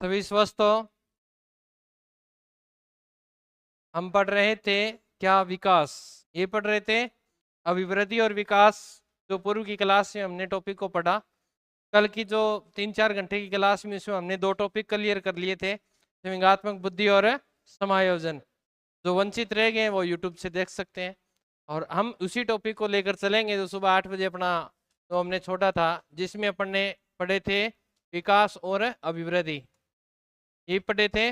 सभी स्वस्थ हो। हम पढ़ रहे थे क्या विकास, ये पढ़ रहे थे अभिवृद्धि और विकास। जो पूर्व की क्लास में हमने टॉपिक को पढ़ा, कल की जो 3-4 घंटे की क्लास में इसमें हमने 2 टॉपिक क्लियर कर लिए थे, विगात्मक बुद्धि और समायोजन। जो वंचित रह गए हैं वो यूट्यूब से देख सकते हैं। और हम उसी टॉपिक को लेकर चलेंगे जो सुबह 8 बजे अपना जो हमने छोड़ा था, जिसमें अपन ने पढ़े थे विकास और अभिवृद्धि, ये पढ़े थे।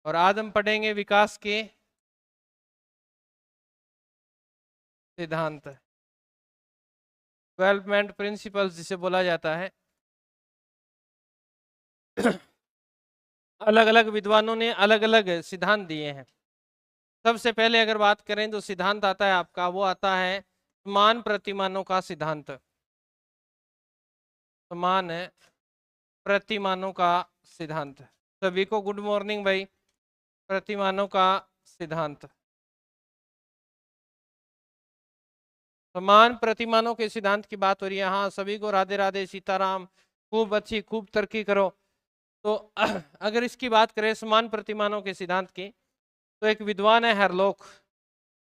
और आज हम पढ़ेंगे विकास के सिद्धांत, डेवलपमेंट प्रिंसिपल्स जिसे बोला जाता है। अलग अलग विद्वानों ने अलग अलग सिद्धांत दिए हैं। सबसे पहले अगर बात करें तो सिद्धांत आता है आपका, वो आता है समान प्रतिमानों का सिद्धांत। समान प्रतिमानों का सिद्धांत। सभी को गुड मॉर्निंग भाई। प्रतिमानों का सिद्धांत, समान प्रतिमानों के सिद्धांत की बात हो रही है। हाँ, सभी को राधे राधे, सीताराम, खूब अच्छी, खूब तरक्की करो। तो अगर इसकी बात करें समान प्रतिमानों के सिद्धांत की, तो एक विद्वान है हरलोक।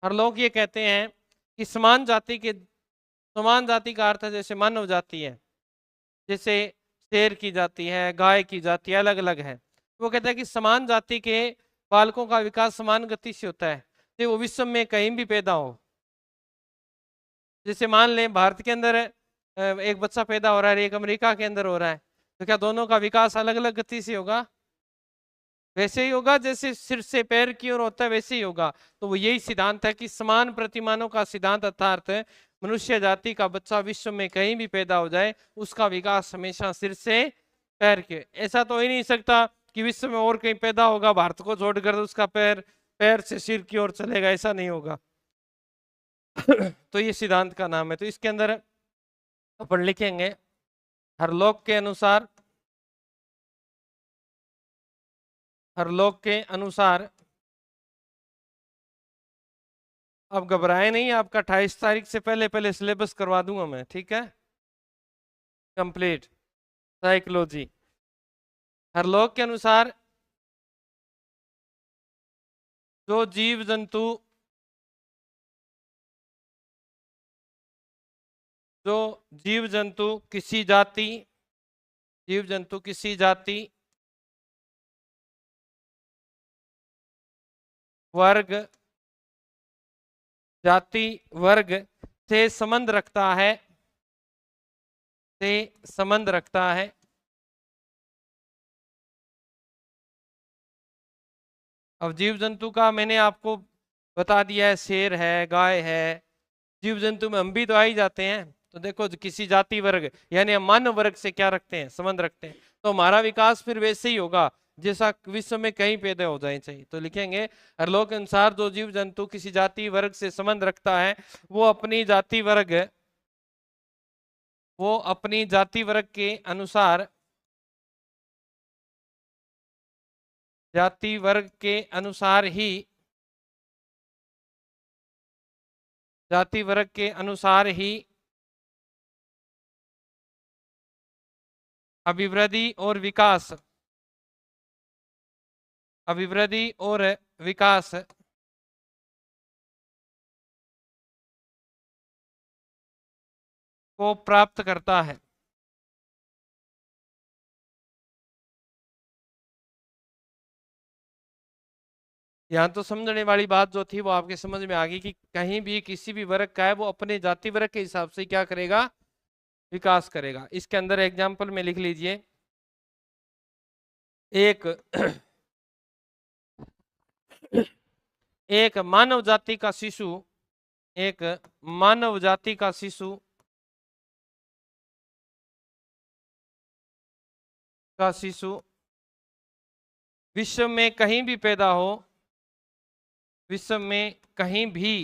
हरलोक ये कहते हैं कि समान जाति के, समान जाति का अर्थ है जैसे मानव जाति है, जैसे शेर की जाति है, गाय की जाति अलग अलग है। वो कहते हैं कि समान जाति के बालकों का विकास समान गति से होता है, तो वो विश्व में कहीं भी पैदा हो। जैसे मान लें भारत के अंदर एक बच्चा पैदा हो रहा है, एक अमेरिका के अंदर हो रहा है, तो क्या दोनों का विकास अलग अलग गति से होगा? वैसे ही होगा, जैसे सिर से पैर की ओर होता है वैसे ही होगा। तो वो यही सिद्धांत है कि समान प्रतिमानों का सिद्धांत, अर्थात मनुष्य जाति का बच्चा विश्व में कहीं भी पैदा हो जाए, उसका विकास हमेशा सिर से पैर के। ऐसा तो ही नहीं सकता कि विश्व में और कहीं पैदा होगा भारत को छोड़कर तो उसका पैर पैर से सिर की ओर चलेगा, ऐसा नहीं होगा। तो ये सिद्धांत का नाम है। तो इसके अंदर अपन लिखेंगे हरलोक के अनुसार, हरलोक के अनुसार। अब घबराए नहीं, आपका 28 तारीख से पहले पहले सिलेबस करवा दूंगा मैं, ठीक है? Complete psychology. हरलोक के अनुसार जो जीव जंतु, जो जीव जंतु किसी जाति, जीव जंतु किसी जाति, वर्ग, जाति वर्ग से संबंध रखता है, से संबंध रखता है। अब जीव जंतु का मैंने आपको बता दिया है, शेर है, गाय है। जीव जंतु में हम भी तो आ ही जाते हैं। तो देखो किसी जाति वर्ग यानी हम मानव वर्ग से क्या रखते हैं, संबंध रखते हैं, तो हमारा विकास फिर वैसे ही होगा जैसा विश्व में कहीं पैदा हो जाए चाहिए। तो लिखेंगे हरलोक के अनुसार जो जीव जंतु किसी जाति वर्ग से संबंध रखता है, वो अपनी जाति वर्ग, वो अपनी जाति वर्ग के अनुसार, जाति वर्ग के अनुसार ही, जाति वर्ग के अनुसार ही अभिवृद्धि और विकास, अभिवृद्धि और विकास को प्राप्त करता है। यहाँ तो समझने वाली बात जो थी वो आपके समझ में आ गई कि कहीं भी किसी भी वर्ग का है वो अपने जाति वर्ग के हिसाब से क्या करेगा, विकास करेगा। इसके अंदर एग्जाम्पल में लिख लीजिए, एक एक मानव जाति का शिशु, एक मानव जाति का शिशु का शिशु विश्व में कहीं भी पैदा हो, विश्व में कहीं भी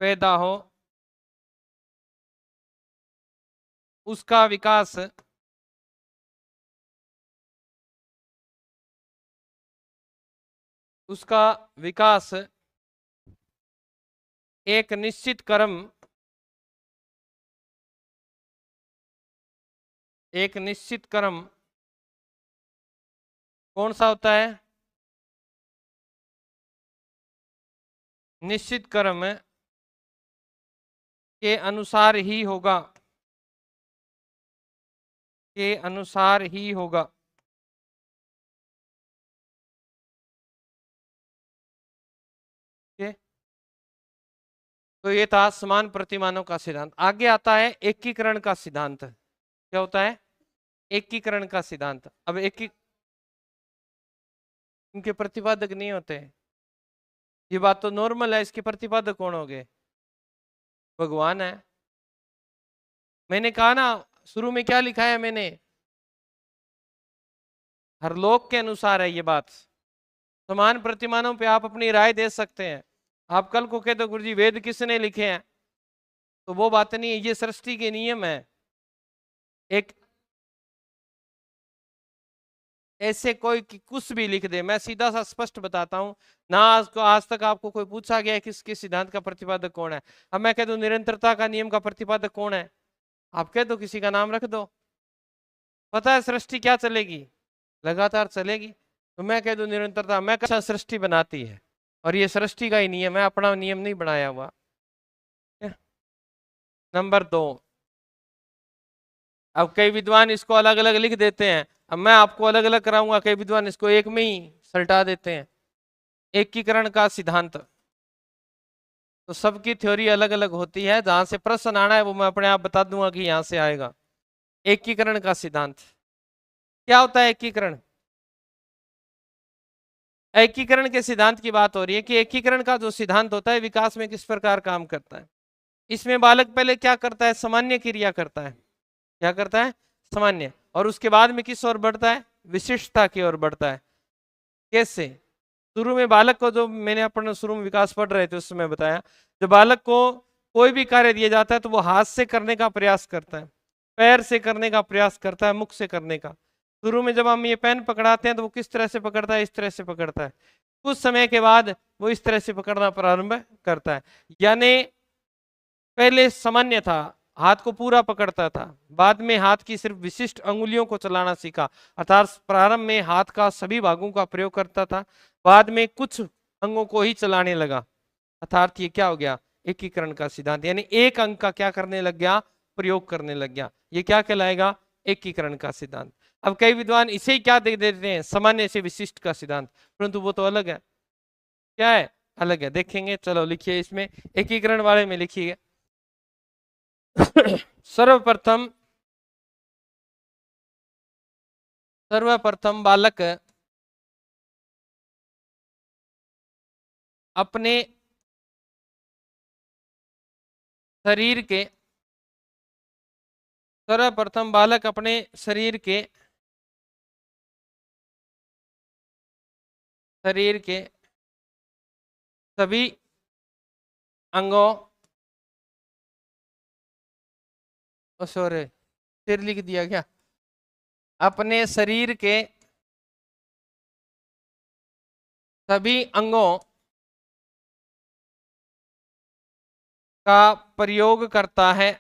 पैदा हो, उसका विकास, उसका विकास एक निश्चित क्रम, एक निश्चित क्रम कौन सा होता है? निश्चित क्रम के अनुसार ही होगा, के अनुसार ही होगा। तो ये था समान प्रतिमानों का सिद्धांत। आगे आता है एकीकरण का सिद्धांत। क्या होता है? एकीकरण का सिद्धांत। अब इनके प्रतिपादक नहीं होते, ये बात तो नॉर्मल है। इसके प्रतिपादक कौन हो गए? भगवान है। मैंने कहा ना शुरू में, क्या लिखा है मैंने? हर लोक के अनुसार है ये बात। समान प्रतिमानों पे आप अपनी राय दे सकते हैं। आप कल को कह दो गुरुजी वेद किसने लिखे हैं, तो वो बात नहीं है, ये सृष्टि के नियम है। एक ऐसे कोई कुछ भी लिख दे, मैं सीधा सा स्पष्ट बताता हूं ना। आज तक आपको कोई पूछा गया है किसके सिद्धांत का प्रतिपादक कौन है? अब मैं कह दूं निरंतरता का नियम का प्रतिपादक कौन है, आप कह दो किसी का नाम रख दो। पता है सृष्टि क्या चलेगी? लगातार चलेगी। तो मैं कह दूं निरंतरता, मैं कैसा सृष्टि बनाती है, और ये सृष्टि का ही नियम है, अपना नियम नहीं बनाया हुआ। नंबर 2, अब कई विद्वान इसको अलग अलग लिख देते हैं, अब मैं आपको अलग अलग कराऊंगा। कई विद्वान इसको एक में ही सल्टा देते हैं, एकीकरण का सिद्धांत। तो सबकी थ्योरी अलग अलग होती है, जहां से प्रश्न आना है वो मैं अपने आप बता दूंगा कि यहां से आएगा। एकीकरण का सिद्धांत क्या होता है? एकीकरण, एकीकरण के सिद्धांत की बात हो रही है कि एकीकरण का जो सिद्धांत होता है विकास में किस प्रकार काम करता है। इसमें बालक पहले क्या करता है? सामान्य क्रिया करता है। क्या करता है? सामान्य। और उसके बाद में किस ओर बढ़ता है? विशिष्टता की ओर बढ़ता है। कैसे? शुरू में बालक को, जो मैंने अपन शुरू में विकास पढ़ रहे थे उसमें बताया, जब बालक को कोई भी कार्य दिया जाता है तो वो हाथ से करने का प्रयास करता है, पैर से करने का प्रयास करता है, मुख से करने का। शुरू में जब हम ये पेन पकड़ाते हैं तो वो किस तरह से पकड़ता है? इस तरह से पकड़ता है। कुछ समय के बाद वो इस तरह से पकड़ना प्रारंभ करता है। यानी पहले सामान्य था, हाथ को पूरा पकड़ता था, बाद में हाथ की सिर्फ विशिष्ट अंगुलियों को चलाना सीखा। अर्थात प्रारंभ में हाथ का सभी भागों का प्रयोग करता था, बाद में कुछ अंगों को ही चलाने लगा। अर्थात ये क्या हो गया? एकीकरण का सिद्धांत। यानी एक अंग का क्या करने लग गया? प्रयोग करने लग गया। ये क्या कहलाएगा? एकीकरण का सिद्धांत। अब कई विद्वान इसे ही क्या दे देते हैं? सामान्य से विशिष्ट का सिद्धांत, परंतु वो तो अलग है। क्या है? अलग है। देखेंगे, चलो लिखिए इसमें, एकीकरण वाले में लिखिए। सर्वप्रथम सर्वप्रथम बालक अपने शरीर के सर्वप्रथम बालक अपने शरीर के सभी अंगों, सॉरी सिर लिख दिया क्या? अपने शरीर के सभी अंगों का प्रयोग करता है।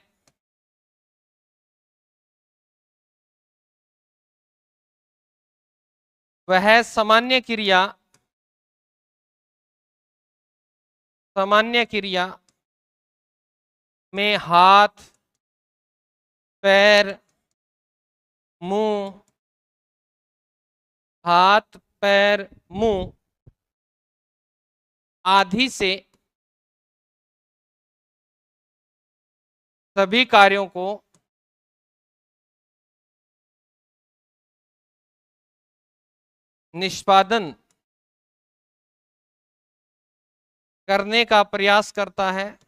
वह सामान्य क्रिया में हाथ, पैर, मुंह, हाथ, पैर, मुंह आदि से सभी कार्यों को निष्पादन करने का प्रयास करता है।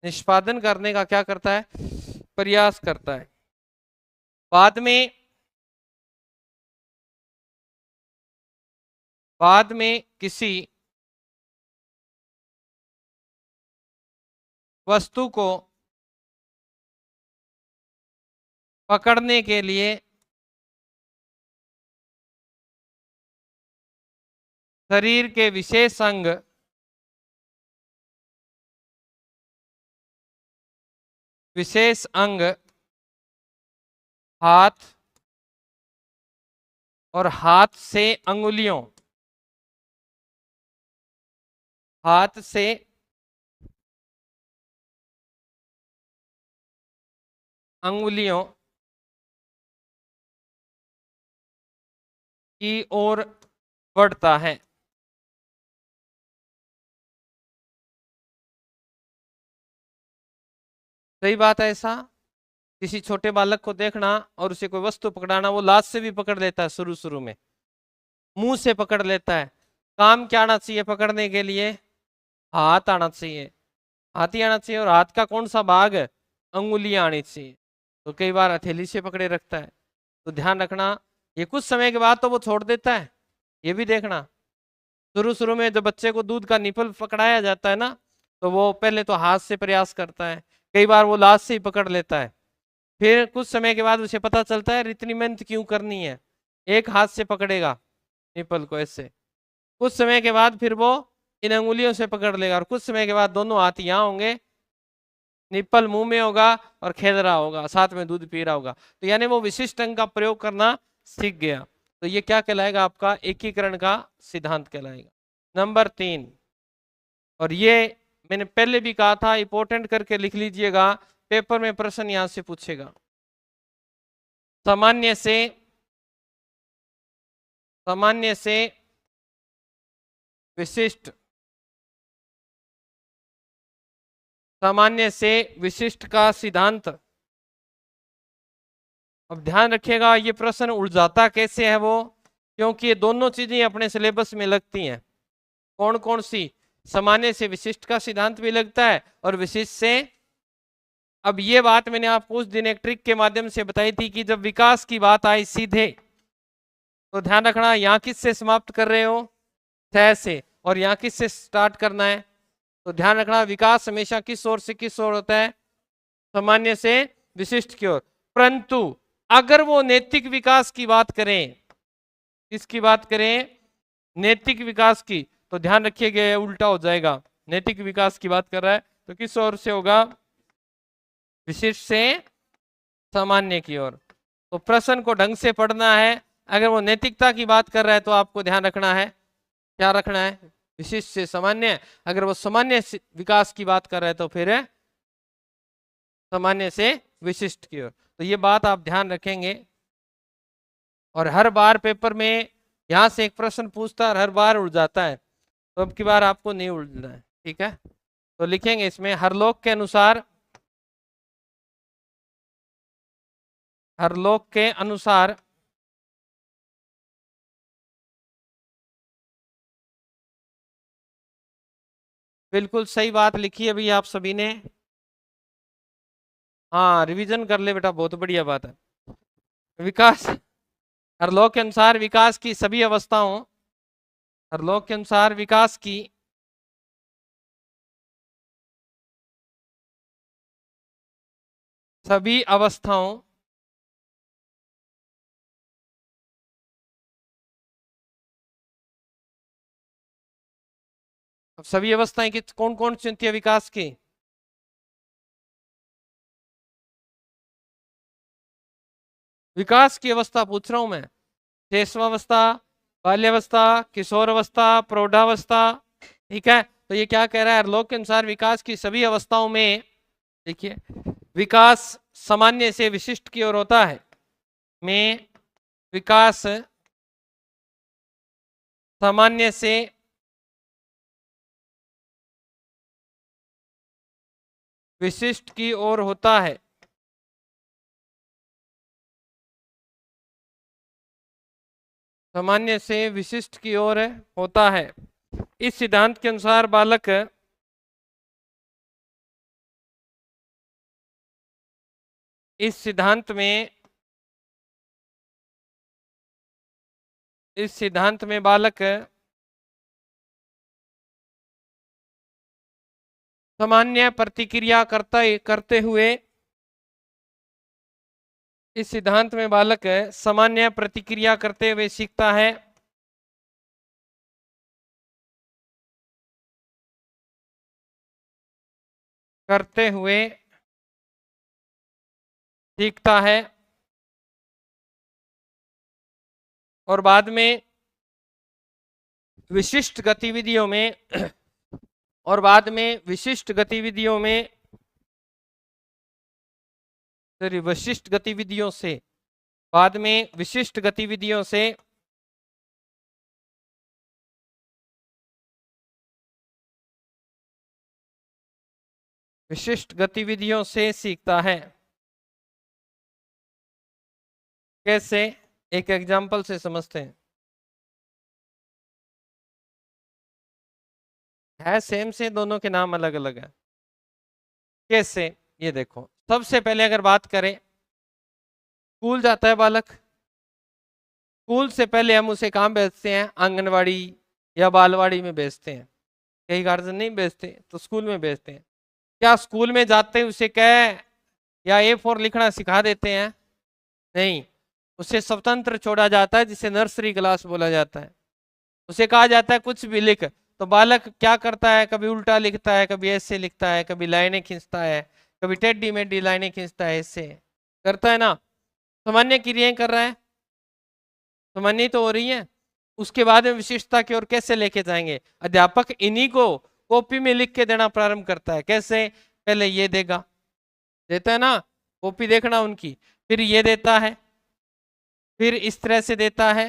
निष्पादन करने का क्या करता है? प्रयास करता है। बाद में किसी वस्तु को पकड़ने के लिए शरीर के विशेष अंग विशेष अंग हाथ और हाथ से अंगुलियों, हाथ से अंगुलियों की ओर बढ़ता है। सही बात है। ऐसा किसी छोटे बालक को देखना और उसे कोई वस्तु पकड़ाना, वो लात से भी पकड़ लेता है, शुरू शुरू में मुंह से पकड़ लेता है। काम क्या आना चाहिए पकड़ने के लिए? हाथ आना चाहिए, हाथ ही आना चाहिए। और हाथ का कौन सा भाग? अंगुलियां आनी चाहिए। तो कई बार हथेली से पकड़े रखता है। तो ध्यान रखना, ये कुछ समय के बाद तो वो छोड़ देता है, ये भी देखना। शुरू शुरू में जब बच्चे को दूध का निपल पकड़ाया जाता है ना, तो वो पहले तो हाथ से प्रयास करता है, कई बार वो लात से ही पकड़ लेता है। फिर कुछ समय के बाद उसे पता चलता है इतनी मेहनत क्यों करनी है, एक हाथ से पकड़ेगा निपल को ऐसे। कुछ समय के बाद फिर वो इन अंगुलियों से पकड़ लेगा, और कुछ समय के बाद दोनों हाथ यहाँ होंगे, निप्पल मुंह में होगा और खेल रहा होगा, साथ में दूध पी रहा होगा। तो यानी वो विशिष्ट अंग का प्रयोग करना सीख गया। तो ये क्या कहलाएगा? आपका एकीकरण का सिद्धांत कहलाएगा। नंबर 3, और ये मैंने पहले भी कहा था, इंपॉर्टेंट करके लिख लीजिएगा, पेपर में प्रश्न यहां से पूछेगा। सामान्य से, सामान्य से विशिष्ट, सामान्य से विशिष्ट का सिद्धांत। अब ध्यान रखिएगा, ये प्रश्न उलझाता कैसे है वो, क्योंकि ये दोनों चीजें अपने सिलेबस में लगती हैं। कौन कौन सी? सामान्य से विशिष्ट का सिद्धांत भी लगता है और विशिष्ट से। अब ये बात मैंने आपको उस दिन एक ट्रिक के माध्यम से बताई थी कि जब विकास की बात आई सीधे, तो ध्यान रखना यहाँ किससे समाप्त कर रहे हो? तय से। और यहाँ किससे स्टार्ट करना है? तो ध्यान रखना, विकास हमेशा किस ओर से किस ओर होता है? सामान्य से विशिष्ट की ओर। परंतु अगर वो नैतिक विकास की बात करें, किसकी बात करें? नैतिक विकास की, तो ध्यान रखिएगा ये उल्टा हो जाएगा। नैतिक विकास की बात कर रहा है तो किस ओर से होगा? विशिष्ट से सामान्य की ओर। तो प्रश्न को ढंग से पढ़ना है। अगर वो नैतिकता की बात कर रहा है तो आपको ध्यान रखना है, क्या रखना है? विशिष्ट से सामान्य। अगर वो सामान्य विकास की बात कर रहा है तो फिर सामान्य से विशिष्ट की ओर। तो ये बात आप ध्यान रखेंगे। और हर बार पेपर में यहां से एक प्रश्न पूछता है और हर बार उड़ जाता है, तो अब की बार आपको नहीं उड़ना है, ठीक है? तो लिखेंगे इसमें, हर लोक के अनुसार, हर लोक के अनुसार बिल्कुल सही बात लिखी है भैया आप सभी ने। हाँ, रिवीजन कर ले बेटा, बहुत बढ़िया बात है। विकास, हर लोक के अनुसार विकास की सभी अवस्थाओं, हर लोक के अनुसार विकास की सभी अवस्थाओं, अब सभी अवस्थाएं की कौन कौन सी होती है विकास की? विकास की अवस्था पूछ रहा हूं मैं। शेषवावस्था, बाल्यावस्था, किशोरावस्था, प्रौढ़ावस्था, ठीक है? तो ये क्या कह रहा है? लोक के अनुसार विकास की सभी अवस्थाओं में, देखिए, विकास सामान्य से विशिष्ट की ओर होता है, में विकास सामान्य से विशिष्ट की ओर होता है। सामान्य से विशिष्ट की ओर होता है। इस सिद्धांत के अनुसार बालक, इस सिद्धांत में, इस सिद्धांत में बालक सामान्य प्रतिक्रिया करते हुए, इस सिद्धांत में बालक सामान्य प्रतिक्रिया करते हुए सीखता है। करते हुए सीखता है और बाद में विशिष्ट गतिविधियों में और बाद में विशिष्ट गतिविधियों में विशिष्ट गतिविधियों से बाद में विशिष्ट गतिविधियों से विशिष्ट गतिविधियों से सीखता है। कैसे? एक एग्जांपल से समझते हैं। है सेम से, दोनों के नाम अलग अलग है। कैसे? ये देखो, सबसे पहले अगर बात करें, स्कूल जाता है बालक, स्कूल से पहले हम उसे कहाँ भेजते हैं? आंगनवाड़ी या बालवाड़ी में भेजते हैं। कई गार्जियन नहीं भेजते तो स्कूल में भेजते हैं। क्या स्कूल में जाते हैं उसे कह या A4 लिखना सिखा देते हैं? नहीं, उसे स्वतंत्र छोड़ा जाता है, जिसे नर्सरी क्लास बोला जाता है। उसे कहा जाता है कुछ भी लिख, तो बालक क्या करता है? कभी उल्टा लिखता है, कभी ऐसे लिखता है, कभी लाइनें खींचता है, कभी टेढ़ी मेढ़ी लाइनें खींचता है, ऐसे करता है ना। सामान्य क्रियाएं कर रहा है, सामान्य तो हो रही है। उसके बाद में विशिष्टता की ओर कैसे लेके जाएंगे? अध्यापक इन्हीं को कॉपी में लिख के देना प्रारंभ करता है। कैसे? पहले ये देगा, देता है ना, कॉपी देखना उनकी, फिर ये देता है, फिर इस तरह से देता है,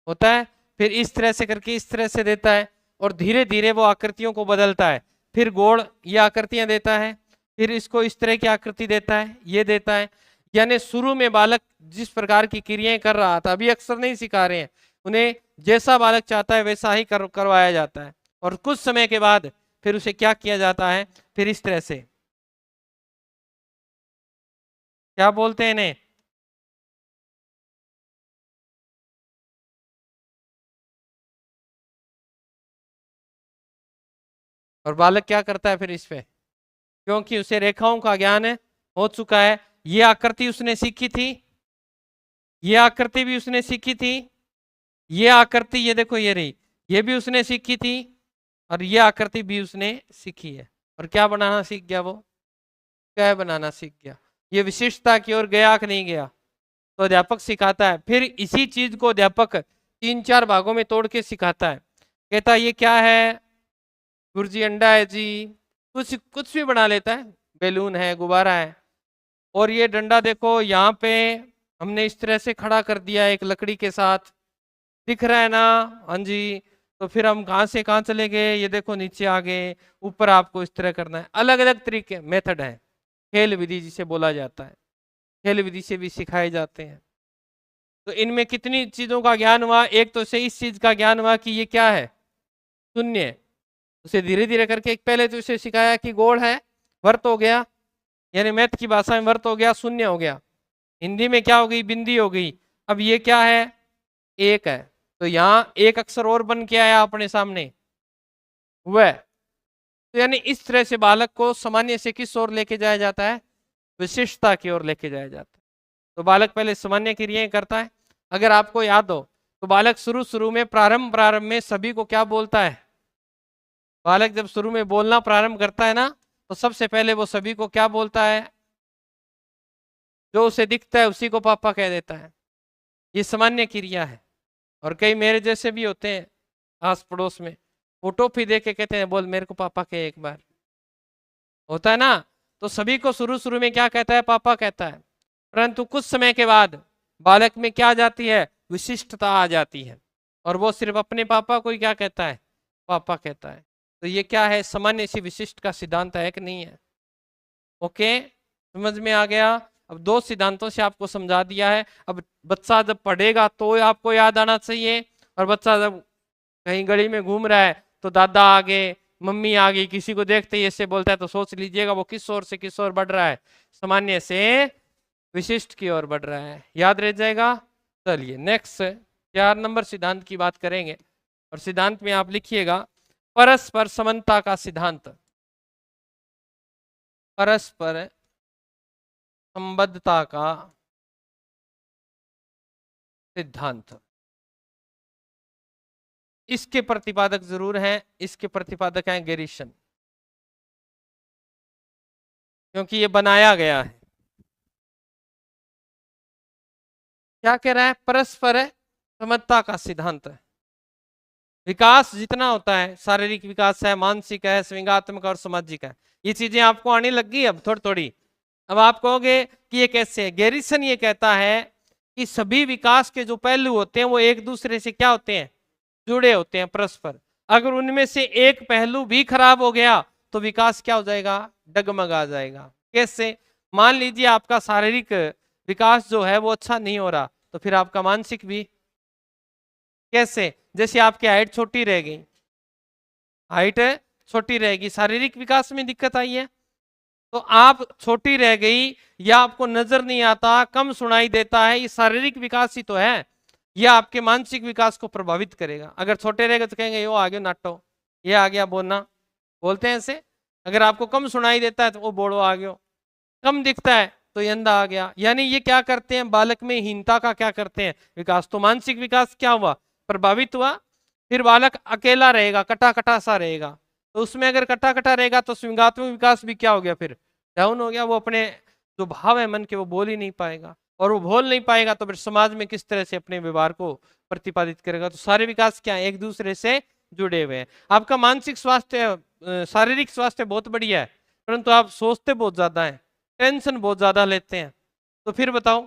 होता है, फिर इस तरह से करके इस तरह से देता है, और धीरे धीरे वो आकृतियों को बदलता है। फिर गोल ये आकृतियां देता है, फिर इसको इस तरह की आकृति देता है, ये देता है। यानी शुरू में बालक जिस प्रकार की क्रियाएं कर रहा था, अभी अक्सर नहीं सिखा रहे हैं उन्हें, जैसा बालक चाहता है वैसा ही करवाया जाता है। और कुछ समय के बाद फिर उसे क्या किया जाता है? फिर इस तरह से, क्या बोलते हैं इन्हें? और बालक क्या करता है फिर इस पे? क्योंकि उसे रेखाओं का ज्ञान हो चुका है। ये आकृति उसने सीखी थी, ये आकृति भी उसने सीखी थी, ये आकृति ये देखो ये रही, ये भी उसने सीखी थी, और ये आकृति भी उसने सीखी है। और क्या बनाना सीख गया? वो क्या बनाना सीख गया। ये विशिष्टता की ओर गया कि नहीं गया? तो अध्यापक सिखाता है, फिर इसी चीज को अध्यापक 3-4 भागों में तोड़ के सिखाता है। कहता है ये क्या है? गुरुजी अंडा है जी, कुछ कुछ भी बना लेता है, बैलून है, गुब्बारा है। और ये डंडा देखो यहाँ पे हमने इस तरह से खड़ा कर दिया एक लकड़ी के साथ, दिख रहा है ना? हाँ जी। तो फिर हम कहाँ से कहाँ चले गए? ये देखो नीचे आ गए, ऊपर आपको इस तरह करना है। अलग अलग तरीके मेथड है, खेल विधि जिसे बोला जाता है, खेल विधि से भी सिखाए जाते हैं। तो इनमें कितनी चीजों का ज्ञान हुआ? एक तो से इस चीज का ज्ञान हुआ कि ये क्या है? शून्य। उसे धीरे धीरे करके, एक पहले तो उसे सिखाया कि गोल है, वर्त हो गया, यानी मैथ की भाषा में वर्त हो गया, शून्य हो गया। हिंदी में क्या हो गई? बिंदी हो गई। अब ये क्या है? एक है। तो यहाँ एक अक्षर और बन के आया अपने सामने, वह। तो यानी इस तरह से बालक को सामान्य से किस ओर लेके जाया जाता है? विशिष्टता की ओर लेके जाया जाता है। तो बालक पहले सामान्य क्रियाएं करता है। अगर आपको याद हो तो बालक शुरू शुरू में प्रारंभ में सभी को क्या बोलता है? बालक जब शुरू में बोलना प्रारंभ करता है ना, तो सबसे पहले वो सभी को क्या बोलता है? जो उसे दिखता है उसी को पापा कह देता है। ये सामान्य क्रिया है। और कई मेरे जैसे भी होते हैं आस पड़ोस में, वो टॉफी दे के कहते हैं बोल मेरे को पापा कहे एक बार, होता है ना। तो सभी को शुरू शुरू में क्या कहता है? पापा कहता है। परंतु कुछ समय के बाद बालक में क्या आ जाती है? विशिष्टता आ जाती है, और वो सिर्फ अपने पापा को ही क्या कहता है? पापा कहता है। तो ये क्या है? सामान्य सी विशिष्ट का सिद्धांत है कि नहीं है? ओके, समझ में आ गया? अब दो सिद्धांतों से आपको समझा दिया है। अब बच्चा जब पढ़ेगा तो आपको याद आना चाहिए, और बच्चा जब कहीं गली में घूम रहा है तो दादा आ गए, मम्मी आ गई, किसी को देखते ही ऐसे बोलता है, तो सोच लीजिएगा वो किस ओर से किस ओर बढ़ रहा है? सामान्य से विशिष्ट की ओर बढ़ रहा है। याद रह जाएगा। चलिए नेक्स्ट 4 नंबर सिद्धांत की बात करेंगे, और सिद्धांत में आप लिखिएगा परस्पर समानता का सिद्धांत। परस्पर संबद्धता का सिद्धांत। इसके प्रतिपादक जरूर हैं, इसके प्रतिपादक हैं गेरिसन, क्योंकि ये बनाया गया है। क्या कह रहा है? परस्पर समता का सिद्धांत। विकास जितना होता है, शारीरिक विकास है, मानसिक है, संवेगात्मक और सामाजिक है, ये चीजें आपको आने लग गई अब थोड़ी थोड़ी। अब आप कहोगे कि ये कैसे है? गैरिसन ये कहता है कि सभी विकास के जो पहलू होते हैं वो एक दूसरे से क्या होते हैं? जुड़े होते हैं परस्पर। अगर उनमें से एक पहलू भी खराब हो गया तो विकास क्या हो जाएगा? डगमगा जाएगा। कैसे? मान लीजिए आपका शारीरिक विकास जो है वो अच्छा नहीं हो रहा, तो फिर आपका मानसिक भी। कैसे? जैसे आपकी हाइट छोटी रह गई, हाइट छोटी रहेगी, शारीरिक विकास में दिक्कत आई है, तो आप छोटी रह गई या आपको नजर नहीं आता, कम सुनाई देता है, ये शारीरिक विकास ही तो है। यह आपके मानसिक विकास को प्रभावित करेगा। अगर छोटे रहेगा तो कहेंगे यो आ गया नाटो, ये आ गया बोलना, बोलते हैं ऐसे। अगर आपको कम सुनाई देता है तो वो बोलो आ गयो, कम दिखता है तो ये अंधा आ गया। यानी ये क्या करते हैं? बालक में हीनता का क्या करते हैं? विकास। तो मानसिक विकास क्या हुआ? प्रभावित हुआ। फिर बालक अकेला रहेगा, कटा कटा सा रहेगा, तो उसमें अगर कटा कटा रहेगा तो संवेगात्मक विकास भी क्या हो गया? फिर डाउन हो गया। वो अपने जो भाव है मन के वो बोल ही नहीं पाएगा, और वो बोल नहीं पाएगा तो फिर समाज में किस तरह से अपने व्यवहार को प्रतिपादित करेगा? तो सारे विकास क्या है? एक दूसरे से जुड़े हुए हैं। आपका मानसिक स्वास्थ्य, शारीरिक स्वास्थ्य बहुत बढ़िया है, परंतु आप सोचते बहुत ज्यादा है, टेंशन बहुत ज्यादा लेते हैं, तो फिर बताओ,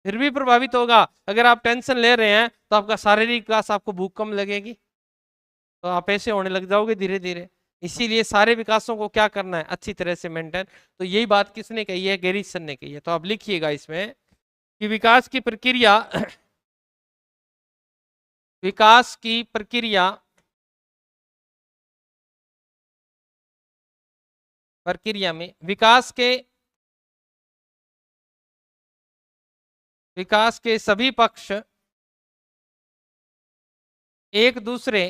फिर भी प्रभावित होगा। अगर आप टेंशन ले रहे हैं तो आपका शारीरिक विकास, आपको भूख कम लगेगी, तो आप ऐसे होने लग जाओगे धीरे धीरे। इसीलिए सारे विकासों को क्या करना है? अच्छी तरह से मेंटेन। तो यही बात किसने कही है? गैरिसन ने कही है। तो आप लिखिएगा इसमें कि विकास की प्रक्रिया विकास की प्रक्रिया प्रक्रिया में विकास के सभी पक्ष एक दूसरे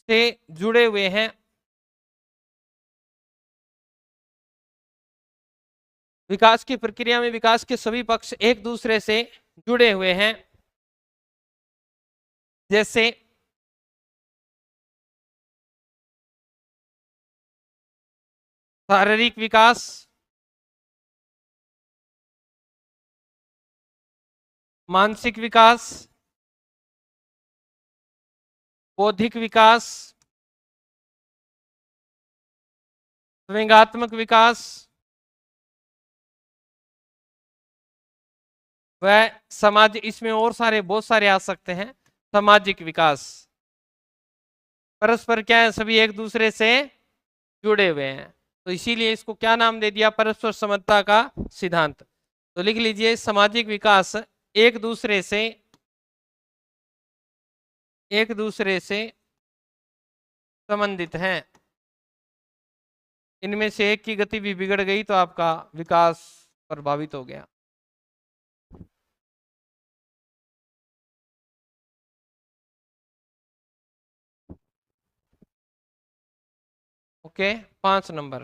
से जुड़े हुए हैं। विकास की प्रक्रिया में विकास के सभी पक्ष एक दूसरे से जुड़े हुए हैं। जैसे शारीरिक विकास, मानसिक विकास, बौद्धिक विकास, संवेगात्मक विकास व समाज, इसमें और सारे बहुत सारे आ सकते हैं। सामाजिक विकास परस्पर क्या है? सभी एक दूसरे से जुड़े हुए हैं, तो इसीलिए इसको क्या नाम दे दिया? परस्पर समता का सिद्धांत। तो लिख लीजिए, सामाजिक विकास एक दूसरे से संबंधित हैं। इनमें से एक की गति भी बिगड़ गई तो आपका विकास प्रभावित हो गया। ओके, 5 नंबर,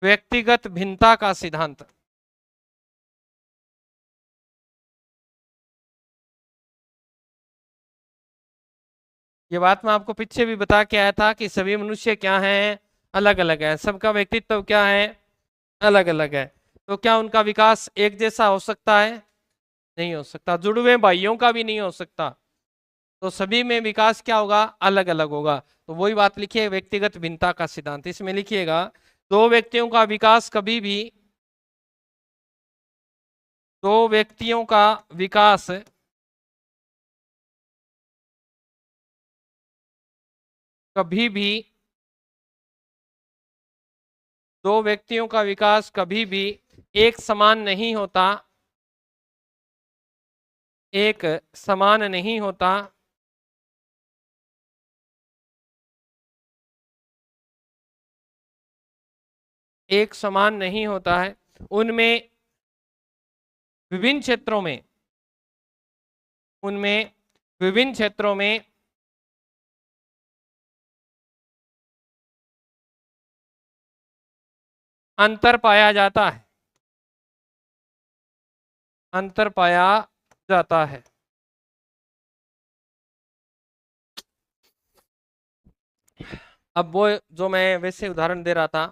व्यक्तिगत भिन्नता का सिद्धांत। ये बात मैं आपको पीछे भी बता के आया था कि सभी मनुष्य क्या हैं? अलग अलग है। सबका व्यक्तित्व क्या है? अलग अलग है। तो क्या उनका विकास एक जैसा हो सकता है? नहीं हो सकता। जुड़वे भाइयों का भी नहीं हो सकता। तो सभी में विकास क्या होगा? अलग अलग होगा। तो वही बात लिखिए, व्यक्तिगत भिन्नता का सिद्धांत। इसमें लिखिएगा, दो व्यक्तियों का विकास कभी भी दो व्यक्तियों का विकास कभी भी एक समान नहीं होता। एक समान नहीं होता। एक समान नहीं होता है। उनमें विभिन्न क्षेत्रों में उनमें विभिन्न क्षेत्रों में अंतर पाया जाता है। अंतर पाया जाता है। अब वो जो मैं वैसे उदाहरण दे रहा था,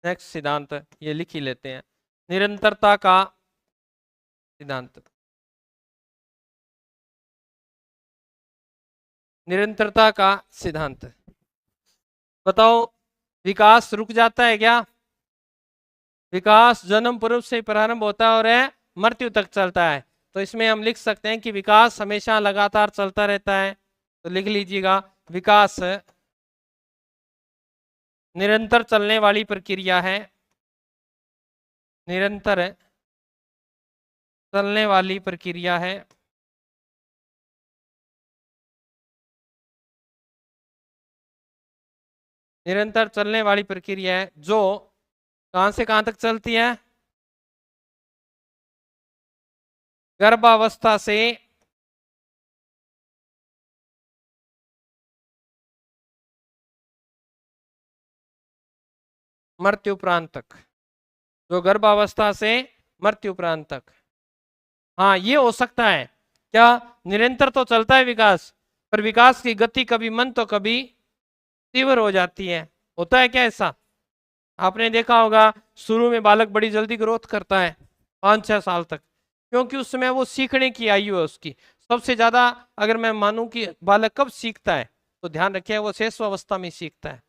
नेक्स्ट सिद्धांत ये लिख ही लेते हैं, निरंतरता का सिद्धांत। निरंतरता का सिद्धांत। बताओ, विकास रुक जाता है क्या? विकास जन्म पूर्व से प्रारंभ होता है और है मृत्यु तक चलता है। तो इसमें हम लिख सकते हैं कि विकास हमेशा लगातार चलता रहता है। तो लिख लीजिएगा, विकास निरंतर चलने वाली प्रक्रिया है। निरंतर चलने वाली प्रक्रिया है। निरंतर चलने वाली प्रक्रिया है जो कहां से कहां तक चलती है? गर्भावस्था से मृत्यु प्रांत तक। जो गर्भावस्था से मृत्यु प्रांत तक। हाँ, ये हो सकता है क्या? निरंतर तो चलता है विकास, पर विकास की गति कभी मंद तो कभी तीव्र हो जाती है। होता है क्या ऐसा? आपने देखा होगा, शुरू में बालक बड़ी जल्दी ग्रोथ करता है 5-6 साल तक, क्योंकि उस समय वो सीखने की आयु है उसकी सबसे ज्यादा। अगर मैं मानूं कि बालक कब सीखता है, तो ध्यान रखिए वो शैशवावस्था में सीखता है,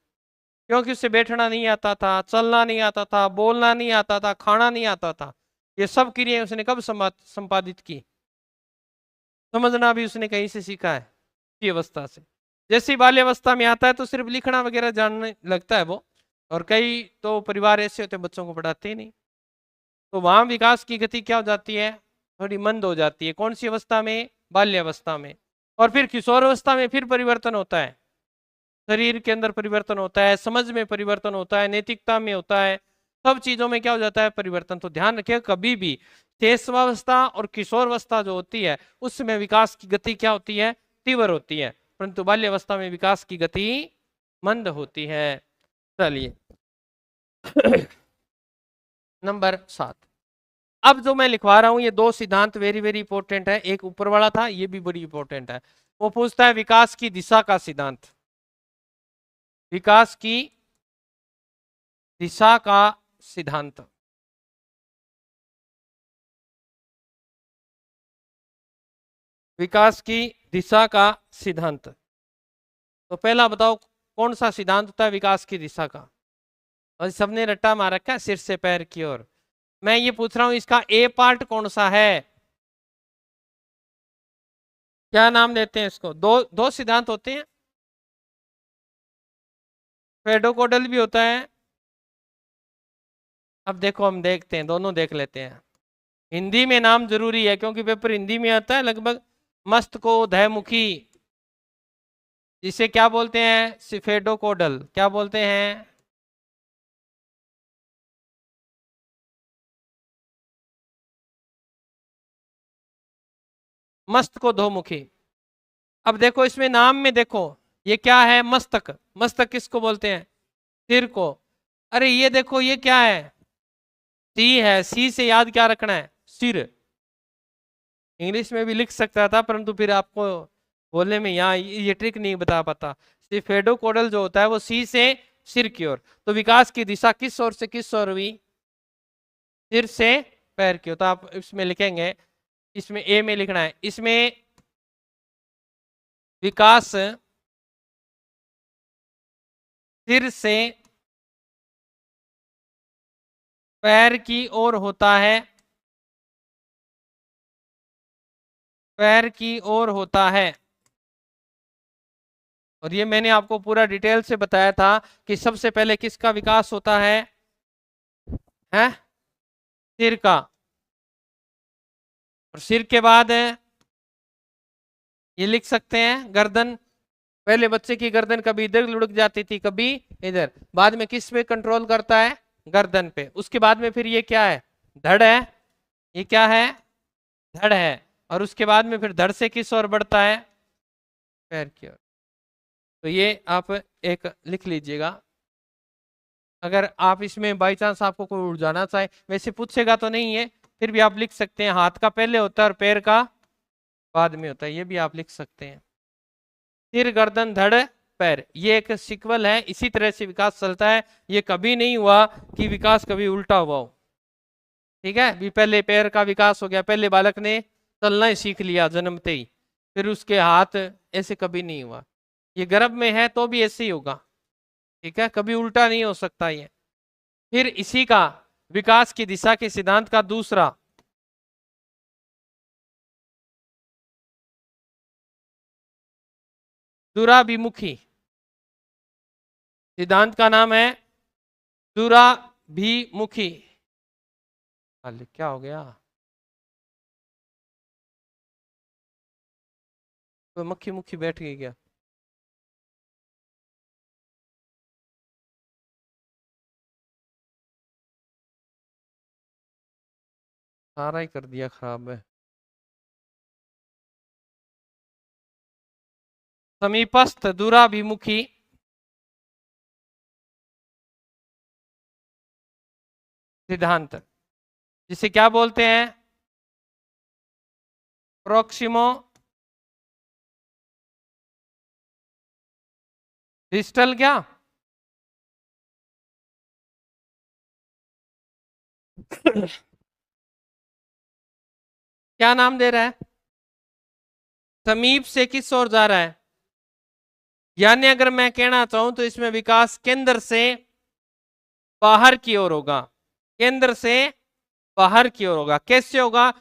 क्योंकि उसे बैठना नहीं आता था, चलना नहीं आता था, बोलना नहीं आता था, खाना नहीं आता था। ये सब क्रियाएं उसने कब संपादित की? समझना भी उसने कहीं से सीखा है, इसी अवस्था से। जैसे ही बाल्यावस्था में आता है तो सिर्फ लिखना वगैरह जानने लगता है वो, और कई तो परिवार ऐसे होते हैं बच्चों को पढ़ाते ही नहीं। तो वहां विकास की गति क्या हो जाती है? थोड़ी मंद हो जाती है। कौन सी अवस्था में? बाल्यावस्था में। और फिर किशोर अवस्था में फिर परिवर्तन होता है, शरीर के अंदर परिवर्तन होता है, समझ में परिवर्तन होता है, नैतिकता में होता है, सब चीजों में क्या हो जाता है? परिवर्तन। तो ध्यान रखिए, कभी भी शैशवावस्था और किशोरावस्था जो होती है उसमें विकास की गति क्या होती है? तीव्र होती है, परंतु बाल्यावस्था में विकास की गति मंद होती है। चलिए नंबर 7। अब जो मैं लिखवा रहा हूं ये दो सिद्धांत वेरी वेरी इंपॉर्टेंट है। एक ऊपर वाला था, ये भी बड़ी इंपॉर्टेंट है। वो पूछता है विकास की दिशा का सिद्धांत। विकास की दिशा का सिद्धांत। विकास की दिशा का सिद्धांत। तो पहला बताओ कौन सा सिद्धांत होता है विकास की दिशा का? और सबने रट्टा मार रखा है सिर से पैर की ओर। मैं ये पूछ रहा हूं इसका ए पार्ट कौन सा है? क्या नाम देते हैं इसको? दो दो सिद्धांत होते हैं, फेडोकोडल भी होता है। अब देखो हम देखते हैं, दोनों देख लेते हैं। हिंदी में नाम जरूरी है क्योंकि पेपर हिंदी में आता है लगभग। मस्तकोधमुखी, जिसे क्या बोलते हैं? सिफेडोकोडल। क्या बोलते हैं? मस्तकोधमुखी। अब देखो इसमें नाम में देखो, ये क्या है? मस्तक। मस्तक किसको बोलते हैं? सिर को। अरे ये देखो ये क्या है? सी है। सी से याद क्या रखना है? सिर। इंग्लिश में भी लिख सकता था, परंतु फिर आपको बोलने में यहाँ ये ट्रिक नहीं बता पाता। सिफेडोकोडल जो होता है वो सी से सिर की ओर। तो विकास की दिशा किस ओर से किस ओर हुई? सिर से पैर की ओर। तो आप इसमें लिखेंगे, इसमें ए में लिखना है, इसमें विकास सिर से पैर की ओर होता है। पैर की ओर होता है। और ये मैंने आपको पूरा डिटेल से बताया था कि सबसे पहले किसका विकास होता है? हैं? सिर का। और सिर के बाद ये लिख सकते हैं गर्दन। पहले बच्चे की गर्दन कभी इधर लुढ़क जाती थी कभी इधर, बाद में किस पे कंट्रोल करता है? गर्दन पे। उसके बाद में फिर ये क्या है? धड़ है। ये क्या है? धड़ है। और उसके बाद में फिर धड़ से किस ओर बढ़ता है? पैर की ओर। तो ये आप एक लिख लीजिएगा। अगर आप इसमें बाई चांस आपको कोई उड़ जाना चाहे, वैसे पूछेगा तो नहीं है, फिर भी आप लिख सकते हैं हाथ का पहले होता है और पैर का बाद में होता है, ये भी आप लिख सकते हैं। सिर गर्दन धड़ पैर, ये एक सिक्वल है, इसी तरह से विकास चलता है। ये कभी नहीं हुआ कि विकास कभी उल्टा हुआ हो। ठीक है, भी पहले पैर का विकास हो गया, पहले बालक ने चलना ही सीख लिया जन्मते ही, फिर उसके हाथ, ऐसे कभी नहीं हुआ। ये गर्भ में है तो भी ऐसे ही होगा। ठीक है, कभी उल्टा नहीं हो सकता ये। फिर इसी का विकास की दिशा के सिद्धांत का दूसरा, दूराभिमुखी सिद्धांत का नाम है दूराभिमुखी। अरे क्या हो गया, तो मक्खी मुक्खी बैठ गई क्या? सारा ही कर दिया खराब है। समीपस्थ दूराभिमुखी सिद्धांत, जिसे क्या बोलते हैं? प्रोक्सिमो डिस्टल क्या? क्या नाम दे रहा है? समीप से किस ओर जा रहा है? यानी अगर मैं कहना चाहूं तो इसमें विकास केंद्र से बाहर की ओर होगा, केंद्र से बाहर की ओर होगा। कैसे होगा?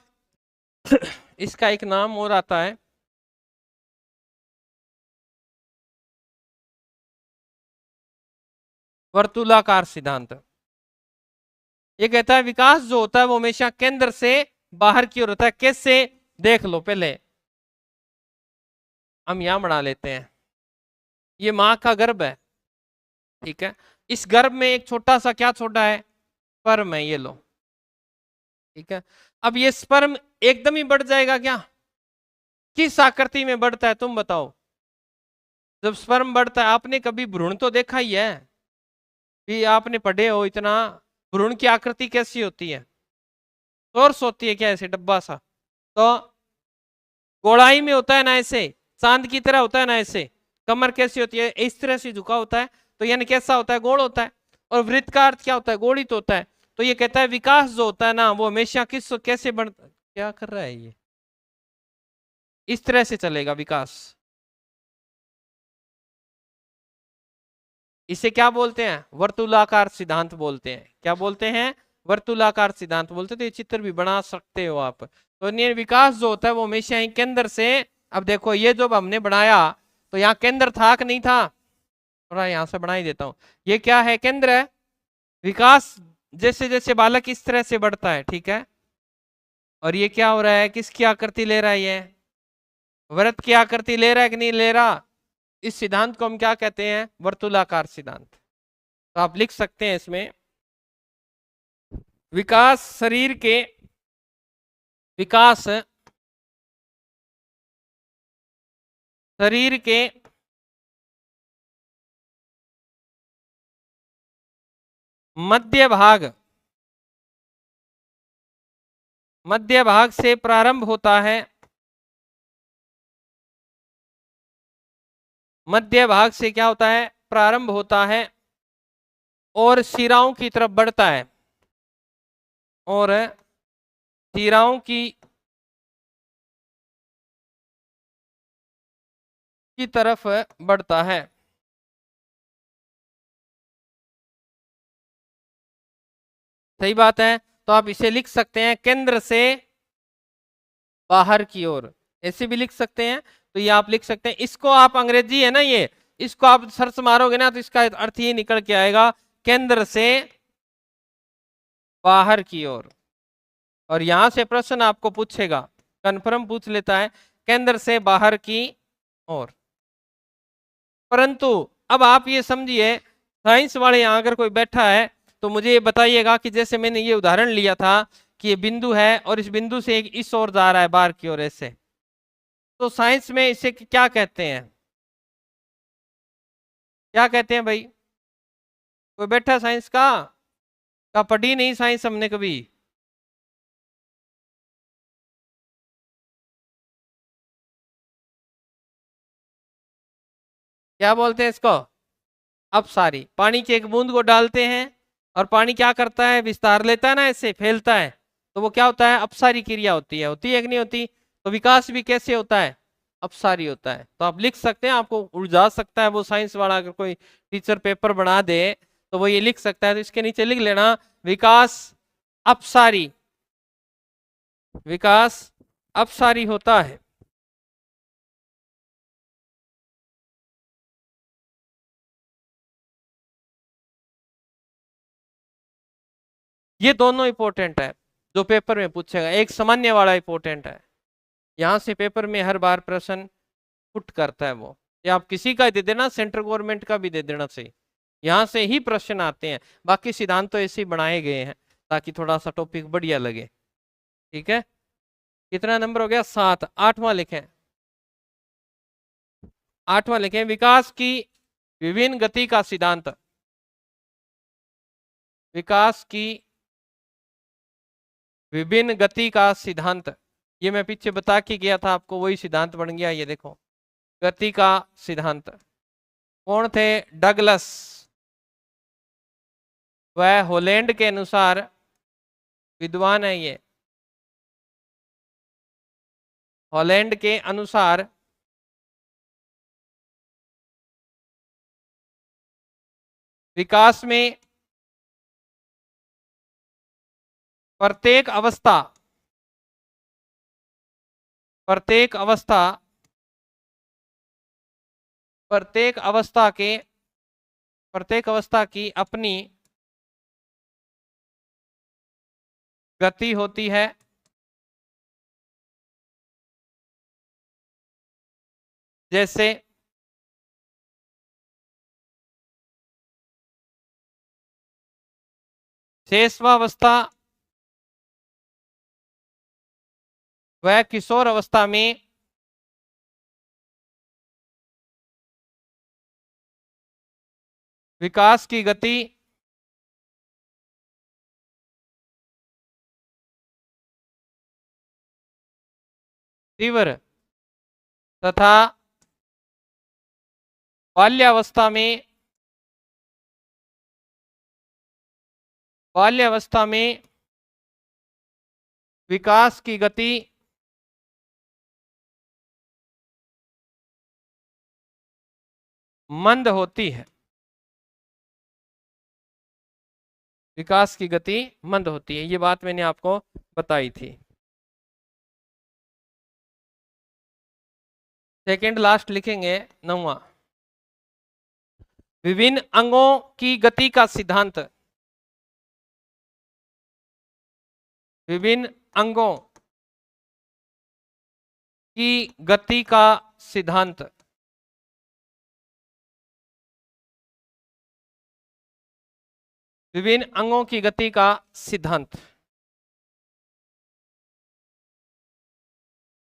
इसका एक नाम और आता है, वर्तुलाकार सिद्धांत। ये कहता है विकास जो होता है वो हमेशा केंद्र से बाहर की ओर होता है। कैसे? देख लो, पहले हम यहां बना लेते हैं, ये मां का गर्भ है। ठीक है, इस गर्भ में एक छोटा सा क्या छोटा है? स्पर्म है, ये लो। ठीक है, अब ये स्पर्म एकदम ही बढ़ जाएगा क्या? किस आकृति में बढ़ता है तुम बताओ? जब स्पर्म बढ़ता है, आपने कभी भ्रूण तो देखा ही है, भी आपने पढ़े हो इतना, भ्रूण की आकृति कैसी होती है? सोर्स होती है क्या, ऐसे डब्बा सा? तो गोलाई में होता है ना, ऐसे चांद की तरह होता है ना, ऐसे। कमर कैसी होती है? इस तरह से झुका होता है, तो यानी कैसा होता है? गोल होता है। और वृत्त का अर्थ क्या होता है? गोलित होता है। तो ये कहता है विकास जो होता है ना, वो हमेशा किस कैसे बढ़, क्या कर रहा है ये? इस तरह से चलेगा विकास। इसे क्या बोलते हैं? वर्तुलाकार सिद्धांत बोलते हैं। क्या बोलते हैं? वर्तुलाकार सिद्धांत बोलते हैं। तो ये चित्र भी बना सकते हो आप। तो विकास जो होता है वो हमेशा ही केंद्र से, अब देखो ये जो हमने बनाया, तो यहाँ केंद्र था कि नहीं था? थोड़ा यहां से बना ही देता हूं। ये क्या है? केंद्र है। विकास जैसे जैसे बालक इस तरह से बढ़ता है, ठीक है, और ये क्या हो रहा है? किसकी आकृति ले रहा है? ये वृत्त की आकृति ले रहा है कि नहीं ले रहा? इस सिद्धांत को हम क्या कहते हैं? वर्तुलाकार सिद्धांत। तो आप लिख सकते हैं इसमें, विकास शरीर के, विकास शरीर के मध्य भाग, मध्य भाग से प्रारंभ होता है, मध्य भाग से क्या होता है? प्रारंभ होता है, और शिराओं की तरफ बढ़ता है, और शिराओं की तरफ बढ़ता है। सही बात है। तो आप इसे लिख सकते हैं केंद्र से बाहर की ओर, ऐसे भी लिख सकते हैं। तो ये आप लिख सकते हैं, इसको आप, अंग्रेजी है ना ये, इसको आप सर्च मारोगे ना तो इसका अर्थ ये निकल के आएगा, केंद्र से बाहर की ओर। और यहां से प्रश्न आपको पूछेगा, कन्फर्म पूछ लेता है, केंद्र से बाहर की ओर। परंतु अब आप ये समझिए, साइंस वाले यहां अगर कोई बैठा है तो मुझे ये बताइएगा कि जैसे मैंने ये उदाहरण लिया था कि ये बिंदु है और इस बिंदु से एक इस ओर जा रहा है बाहर की ओर ऐसे, तो साइंस में इसे क्या कहते हैं? क्या कहते हैं भाई? कोई बैठा साइंस का पढ़ी नहीं साइंस हमने कभी? क्या बोलते हैं इसको? अपसारी। पानी की एक बूंद को डालते हैं और पानी क्या करता है, विस्तार लेता है ना, ऐसे फैलता है, तो वो क्या होता है, अपसारी क्रिया होती है कि नहीं होती? तो विकास भी कैसे होता है, अपसारी होता है। तो आप लिख सकते हैं, आपको उलझा सकता है वो साइंस वाला, अगर कोई टीचर पेपर बना दे तो वो ये लिख सकता है, तो इसके नीचे लिख लेना विकास अपसारी, विकास अपसारी होता है। ये दोनों इंपॉर्टेंट है जो पेपर में पूछेगा, एक सामान्य वाला इंपॉर्टेंट है, यहां से पेपर में हर बार प्रश्न पुट करता है वो, या आप किसी का दे देना, सेंट्रल गवर्नमेंट का भी दे देना सही, यहां से ही प्रश्न आते हैं। बाकी सिद्धांत तो ऐसे ही बनाए गए हैं ताकि थोड़ा सा टॉपिक बढ़िया लगे। ठीक है, कितना नंबर हो गया, 7। आठवां लिखें, आठवां लिखें, विकास की विभिन्न गति का सिद्धांत, विकास की विभिन्न गति का सिद्धांत। ये मैं पीछे बता के गया था आपको, वही सिद्धांत बन गया, ये देखो, गति का सिद्धांत। कौन थे, डगलस, वह हॉलैंड के अनुसार विद्वान है ये, हॉलैंड के अनुसार विकास में प्रत्येक अवस्था, प्रत्येक अवस्था, प्रत्येक अवस्था के, प्रत्येक अवस्था की अपनी गति होती है, जैसे शेषवावस्था वह किशोर अवस्था में विकास की गति तीव्र तथा बाल्यावस्था में, बाल्यावस्था में विकास की गति मंद होती है, विकास की गति मंद होती है, ये बात मैंने आपको बताई थी। सेकंड लास्ट लिखेंगे, 9वां, विभिन्न अंगों की गति का सिद्धांत, विभिन्न अंगों की गति का सिद्धांत। विभिन्न अंगों की गति का सिद्धांत,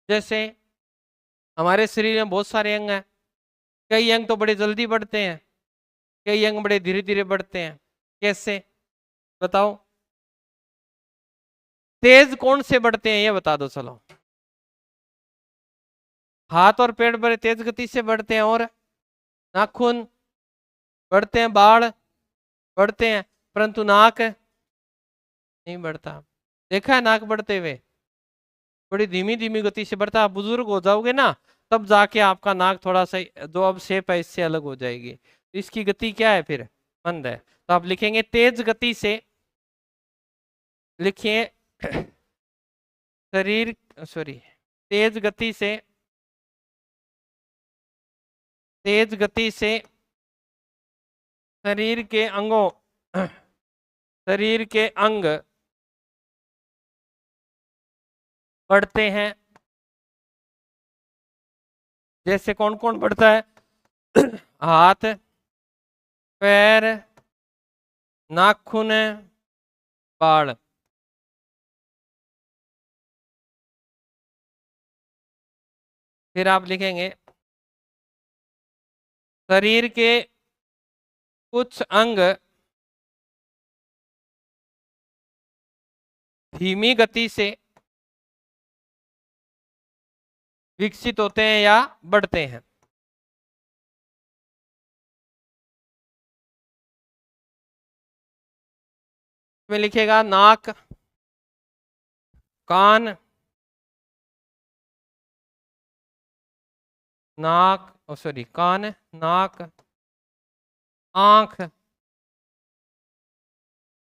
जैसे हमारे शरीर में बहुत सारे अंग हैं, कई अंग तो बड़े जल्दी बढ़ते हैं, कई अंग बड़े धीरे धीरे बढ़ते हैं। कैसे, बताओ, तेज कौन से बढ़ते हैं ये बता दो, चलो। हाथ और पेड़ बड़े तेज गति से बढ़ते हैं, और नाखून बढ़ते हैं, बाल बढ़ते हैं, परंतु नाक नहीं बढ़ता। देखा है नाक बढ़ते हुए, बड़ी धीमी धीमी गति से बढ़ता है। आप बुजुर्ग हो जाओगे ना, तब जाके आपका नाक थोड़ा सा जो अब शेप है इससे अलग हो जाएगी, तो इसकी गति क्या है फिर, मंद है। तो आप लिखेंगे तेज गति से, लिखिए शरीर, सॉरी, तेज गति से, तेज गति से शरीर के अंगों, शरीर के अंग बढ़ते हैं। जैसे कौन कौन बढ़ता है, हाथ, पैर, नाखून, बाल। फिर आप लिखेंगे शरीर के कुछ अंग धीमी गति से विकसित होते हैं या बढ़ते हैं। में लिखेगा नाक, कान, नाक, सॉरी कान, नाक, आंख,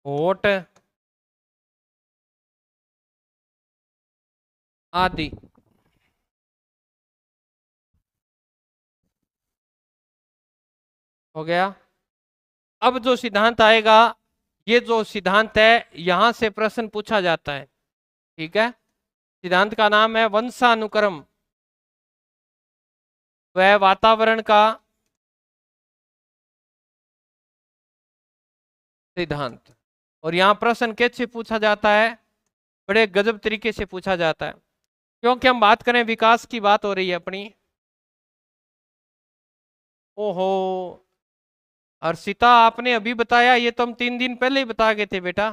होठ आदि। हो गया। अब जो सिद्धांत आएगा, ये जो सिद्धांत है यहां से प्रश्न पूछा जाता है। ठीक है, सिद्धांत का नाम है वंशानुक्रम व वातावरण का सिद्धांत। और यहाँ प्रश्न कैसे पूछा जाता है, बड़े गजब तरीके से पूछा जाता है। क्योंकि हम बात करें, विकास की बात हो रही है अपनी। ओहो हर्षिता, आपने अभी बताया, ये तो हम 3 दिन पहले ही बता गए थे बेटा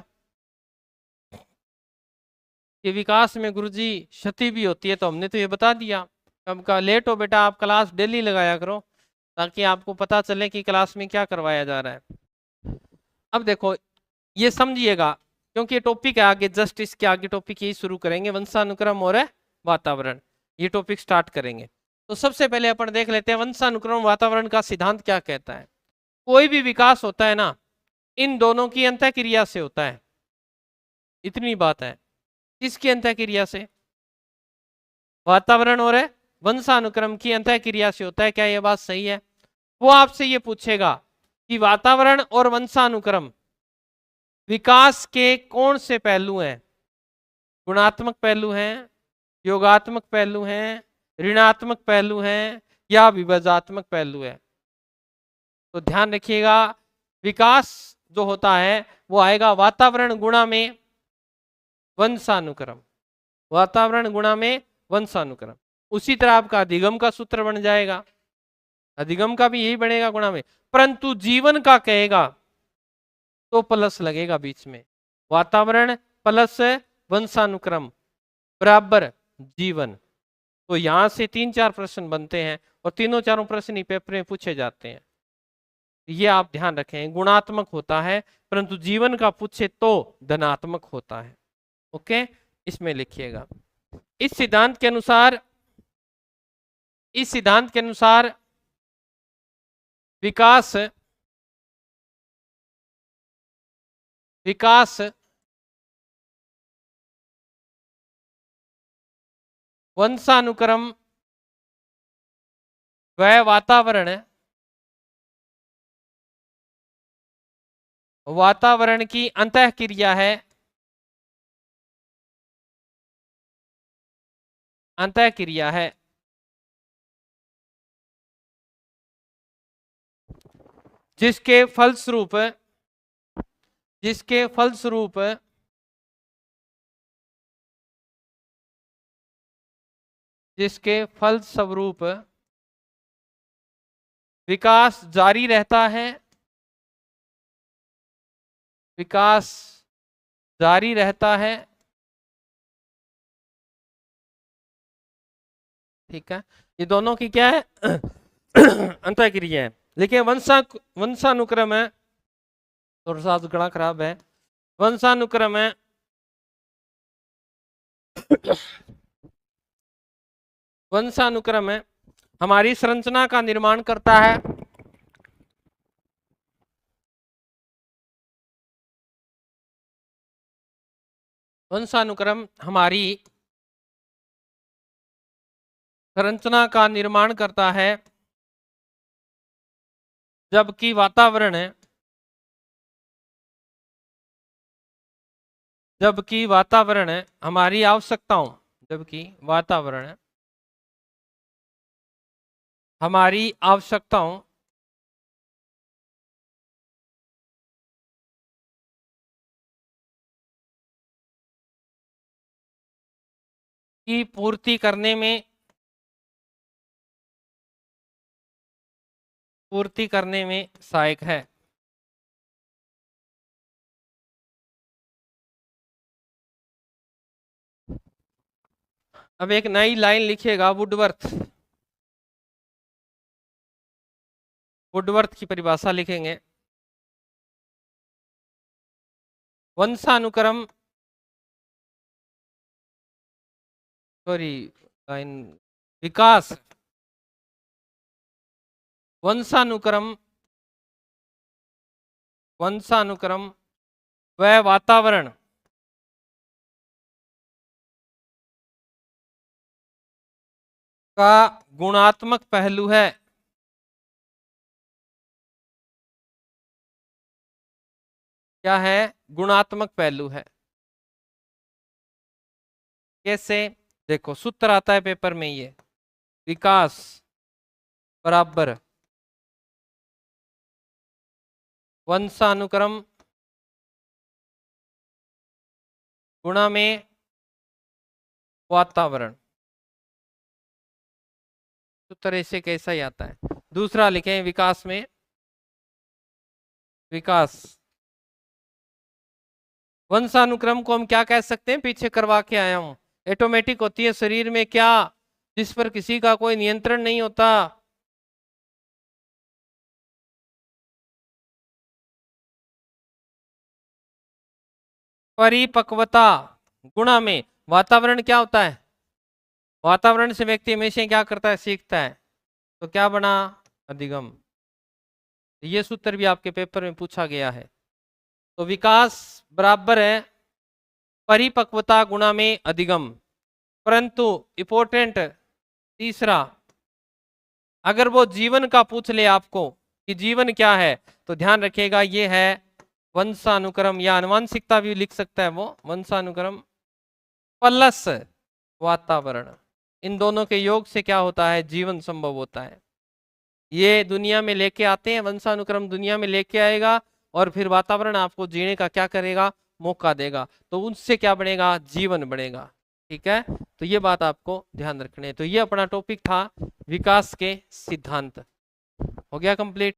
कि विकास में गुरुजी क्षति भी होती है, तो हमने तो ये बता दिया। अब का लेट हो बेटा, आप क्लास डेली लगाया करो ताकि आपको पता चले कि क्लास में क्या करवाया जा रहा है। अब देखो ये समझिएगा, क्योंकि ये टॉपिक है आगे, जस्ट इसके आगे टॉपिक यही शुरू करेंगे, वंशानुक्रम और वातावरण, ये टॉपिक स्टार्ट करेंगे। तो सबसे पहले अपन देख लेते हैं वंशानुक्रम वातावरण का सिद्धांत क्या कहता है। कोई भी विकास होता है ना, इन दोनों की अंतः क्रिया से होता है, इतनी बात है। किसकी अंतः क्रिया से? वातावरण और वंशानुक्रम की अंतः क्रिया से होता है। क्या यह बात सही है? वो आपसे ये पूछेगा कि वातावरण और वंशानुक्रम विकास के कौन से पहलू हैं? गुणात्मक पहलू हैं, योगात्मक पहलू हैं, ऋणात्मक पहलू हैं, या विभाजात्मक पहलू है? तो ध्यान रखिएगा, विकास जो होता है वो आएगा वातावरण गुणा में वंशानुक्रम, वातावरण गुणा में वंशानुक्रम। उसी तरह आपका अधिगम का सूत्र बन जाएगा, अधिगम का भी यही बनेगा गुणा में, परंतु जीवन का कहेगा तो प्लस लगेगा बीच में। वातावरण प्लस वंशानुक्रम बराबर जीवन। तो यहां से 3-4 प्रश्न बनते हैं और तीनों चारों प्रश्न ही पेपर में पूछे जाते हैं। ये आप ध्यान रखें, गुणात्मक होता है, परंतु जीवन का पूछे तो धनात्मक होता है। ओके, इसमें लिखिएगा। इस सिद्धांत के अनुसार, इस सिद्धांत के अनुसार विकास, विकास वंशानुक्रम व वातावरण, वातावरण की अंतः क्रिया है, अंतः क्रिया है। जिसके फलस्वरूप, जिसके फलस्वरूप जिसके फलस्वरूप विकास जारी रहता है, विकास जारी रहता है। ठीक है, ये दोनों की क्या है? अंतः क्रिया है। लेकिन वंशानुक्रम है, थोड़ा सा गला खराब है, वंशानुक्रम है वंशानुक्रम है हमारी संरचना का निर्माण करता है, वंशानुक्रम हमारी संरचना का निर्माण करता है, जबकि वातावरण है, जबकि वातावरण है हमारी आवश्यकताओं, जबकि वातावरण है हमारी आवश्यकताओं की पूर्ति करने में, पूर्ति करने में सहायक है। अब एक नई लाइन लिखिएगा, वुडवर्थ, वुडवर्थ की परिभाषा लिखेंगे। वंशानुक्रम, सॉरी, विकास, वंशानुक्रम, वंशानुक्रम व वातावरण का गुणात्मक पहलू है। क्या है? गुणात्मक पहलू है। कैसे? देखो सूत्र आता है पेपर में, ये विकास बराबर वंशानुक्रम गुणा में वातावरण। सूत्र ऐसे कैसा ही आता है। दूसरा लिखें, विकास में, विकास वंशानुक्रम को हम क्या कह सकते हैं, पीछे करवा के आया हूं, ऑटोमेटिक होती है शरीर में, क्या, जिस पर किसी का कोई नियंत्रण नहीं होता। परिपक्वता गुणा में वातावरण क्या होता है? वातावरण से व्यक्ति हमेशा क्या करता है? सीखता है। तो क्या बना? अधिगम। ये सूत्र भी आपके पेपर में पूछा गया है। तो विकास बराबर है परिपक्वता गुणा में अधिगम। परंतु इंपॉर्टेंट तीसरा, अगर वो जीवन का पूछ ले आपको कि जीवन क्या है, तो ध्यान रखिएगा ये है वंशानुक्रम, या आनुवंशिकता भी लिख सकता है वो, वंशानुक्रम प्लस वातावरण। इन दोनों के योग से क्या होता है? जीवन संभव होता है। ये दुनिया में लेके आते हैं, वंशानुक्रम दुनिया में लेके आएगा, और फिर वातावरण आपको जीने का क्या करेगा? मौका देगा। तो उससे क्या बनेगा? जीवन बनेगा। ठीक है, तो ये बात आपको ध्यान रखनी है। तो ये अपना टॉपिक था विकास के सिद्धांत। हो गया कंप्लीट।